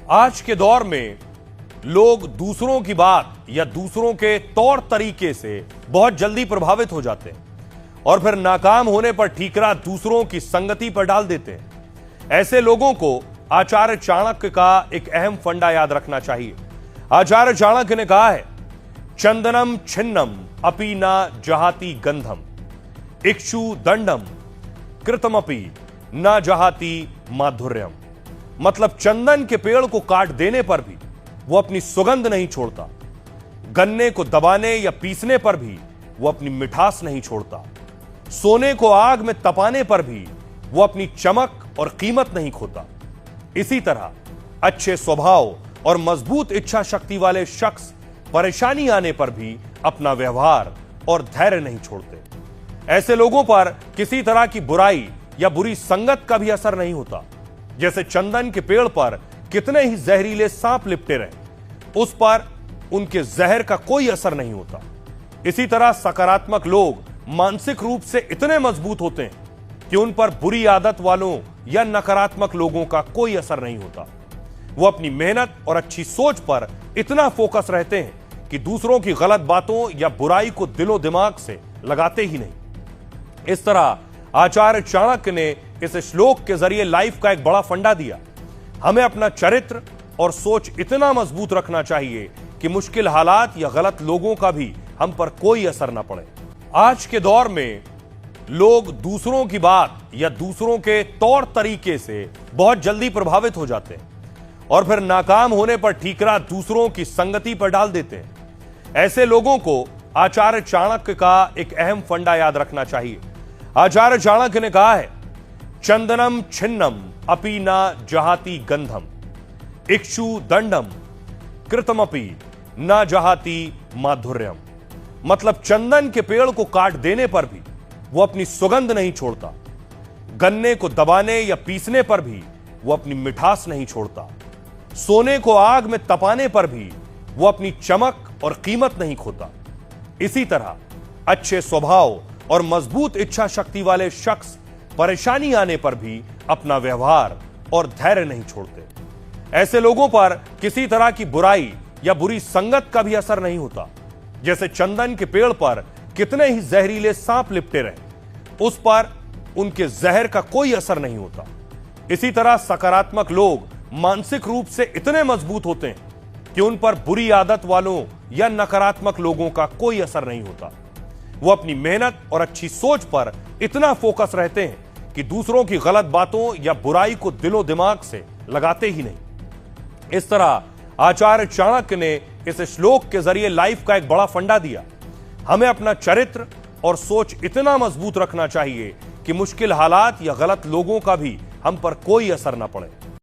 आज के दौर में लोग दूसरों की बात या दूसरों के तौर तरीके से बहुत जल्दी प्रभावित हो जाते हैं और फिर नाकाम होने पर ठीकरा दूसरों की संगति पर डाल देते हैं। ऐसे लोगों को आचार्य चाणक्य का एक अहम फंडा याद रखना चाहिए। आचार्य चाणक्य ने कहा है, चंदनम छिन्नम अपि न जहाति गंधम, इक्षु दंडम कृतमपि न जहाति माधुर्यम। मतलब चंदन के पेड़ को काट देने पर भी वो अपनी सुगंध नहीं छोड़ता, गन्ने को दबाने या पीसने पर भी वो अपनी मिठास नहीं छोड़ता, सोने को आग में तपाने पर भी वो अपनी चमक और कीमत नहीं खोता। इसी तरह अच्छे स्वभाव और मजबूत इच्छा शक्ति वाले शख्स परेशानी आने पर भी अपना व्यवहार और धैर्य नहीं छोड़ते। ऐसे लोगों पर किसी तरह की बुराई या बुरी संगत का भी असर नहीं होता। जैसे चंदन के पेड़ पर कितने ही जहरीले सांप लिपटे रहे, उस पर उनके जहर का कोई असर नहीं होता। इसी तरह सकारात्मक लोग मानसिक रूप से इतने मजबूत होते हैं कि उन पर बुरी आदत वालों या नकारात्मक लोगों का कोई असर नहीं होता। वो अपनी मेहनत और अच्छी सोच पर इतना फोकस रहते हैं कि दूसरों की गलत बातों या बुराई को दिलो दिमाग से लगाते ही नहीं। इस तरह आचार्य चाणक्य ने इस श्लोक के जरिए लाइफ का एक बड़ा फंडा दिया। हमें अपना चरित्र और सोच इतना मजबूत रखना चाहिए कि मुश्किल हालात या गलत लोगों का भी हम पर कोई असर ना पड़े। आज के दौर में लोग दूसरों की बात या दूसरों के तौर तरीके से बहुत जल्दी प्रभावित हो जाते हैं और फिर नाकाम होने पर ठीकरा दूसरों की संगति पर डाल देते हैं। ऐसे लोगों को आचार्य चाणक्य का एक अहम फंडा याद रखना चाहिए। आचार्य चाणक्य ने कहा है, चंदनम छिन्नम अपि न जहाति गंधम, इक्षु दंडम कृतमपि न जहाति माधुर्यम। मतलब चंदन के पेड़ को काट देने पर भी वो अपनी सुगंध नहीं छोड़ता, गन्ने को दबाने या पीसने पर भी वो अपनी मिठास नहीं छोड़ता, सोने को आग में तपाने पर भी वो अपनी चमक और कीमत नहीं खोता। इसी तरह अच्छे स्वभाव और मजबूत इच्छा शक्ति वाले शख्स परेशानी आने पर भी अपना व्यवहार और धैर्य नहीं छोड़ते। ऐसे लोगों पर किसी तरह की बुराई या बुरी संगत का भी असर नहीं होता। जैसे चंदन के पेड़ पर कितने ही जहरीले सांप लिपटे रहे, उस पर उनके जहर का कोई असर नहीं होता। इसी तरह सकारात्मक लोग मानसिक रूप से इतने मजबूत होते हैं कि उन पर बुरी आदत वालों या नकारात्मक लोगों का कोई असर नहीं होता। वो अपनी मेहनत और अच्छी सोच पर इतना फोकस रहते हैं कि दूसरों की गलत बातों या बुराई को दिलो दिमाग से लगाते ही नहीं। इस तरह आचार्य चाणक्य ने इस श्लोक के जरिए लाइफ का एक बड़ा फंडा दिया। हमें अपना चरित्र और सोच इतना मजबूत रखना चाहिए कि मुश्किल हालात या गलत लोगों का भी हम पर कोई असर ना पड़े।